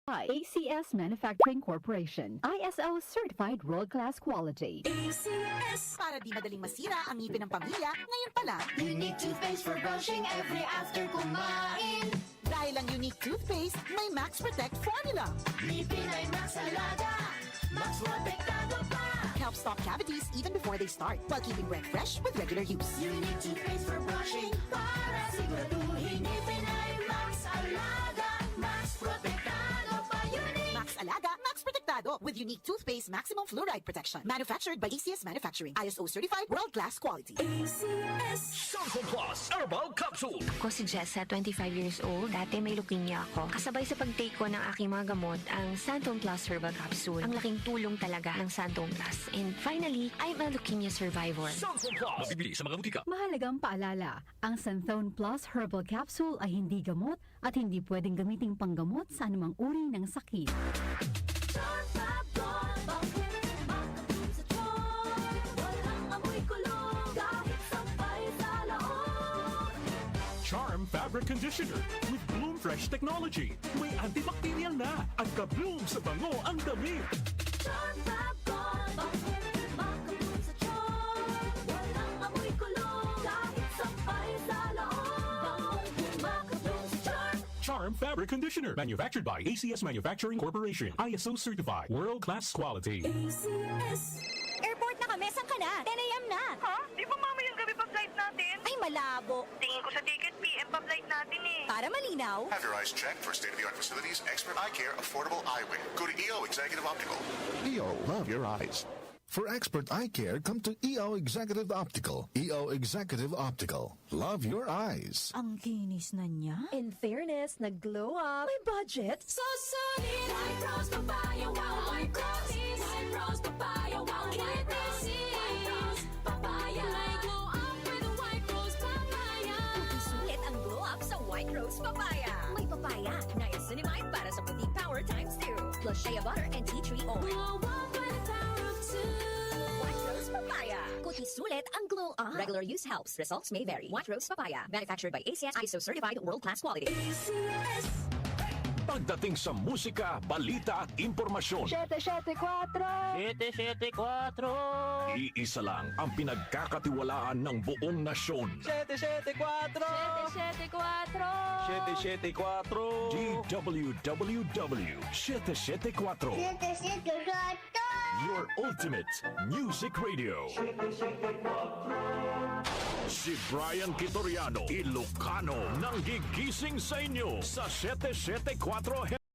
by ACS Manufacturing Corporation. ISO certified world-class quality. ACS. Para di madaling masira ang ngipin ng pamilya, ngayon pa lang. Unique toothpaste for brushing every after kumain. Dahil ang unique toothpaste, may Max Protect formula. Ngipin ay Max Alaga, Max Protektado pa. Helps stop cavities even before they start, while keeping breath fresh with regular use. Unique toothpaste for brushing para siguraduhin ngipin ay Max Alaga, Max Protektado pa. Unique Max Alaga, Max Protectado with unique toothpaste maximum fluoride protection. Manufactured by ACS Manufacturing. ISO certified world-class quality. ACS. Santon Plus Herbal Capsule. Ako si Jessa, 25 years old. Dati may leukemia ako. Kasabay sa pag-take ko ng aking mga gamot, ang Santon Plus Herbal Capsule. Ang laking tulong talaga ng Santon Plus. And finally, I'm a leukemia survivor. Santon Plus. Mabibili sa mga butika. Mahalagang paalala, ang Santhone Plus Herbal Capsule ay hindi gamot at hindi pwedeng gamiting panggamot sa anumang uri ng sakit. Charm Fabric Conditioner with Bloom Fresh Technology. May antibacterial na at ka-bloom sa bango ang damit. Charm Fab Gold, bakit makabloom sa charm? Walang amoy kulong, kahit sampay sa loob. Makabloom sa charm. Charm Fabric Conditioner. Manufactured by ACS Manufacturing Corporation. ISO certified. World-class quality. ACS. Airport na kami, saan ka na? 10 a.m. na. Ha? Di ba mamayang gabi pa flight natin? Ay, malabo. Tingin ko sa ticket, PM pa flight natin eh. Para malinaw. Have your eyes checked for state-of-the-art facilities, expert eye care, affordable eyewear. Go to EO Executive Optical. EO, love your eyes. For expert eye care, come to EO Executive Optical. EO Executive Optical. Love your eyes. Ang kinis na niya. In fairness, nag-glow up. May budget. So solid. White Rose Papaya, wow, White Rose. White Rose Papaya, wow, White Rose. White Rose Papaya. May glow up with a White Rose Papaya. Sulit ang glow up sa White Rose Papaya. May papaya, niacinamide para sa puting power times 2. Plus shea butter and tea tree oil. Glow up with the power of two. White Rose Papaya. Kuti sulit ang glow up. Regular use helps. Results may vary. White Rose Papaya. Manufactured by ACS ISO certified world-class quality. ACS. Pagdating sa musika, balita at impormasyon, 774. iisa lang ang pinagkakatiwalaan ng buong nasyon. 774. DWWW 774. Your ultimate music radio. Si Brian Kitoriano, Ilocano, nang gigising sa inyo sa 774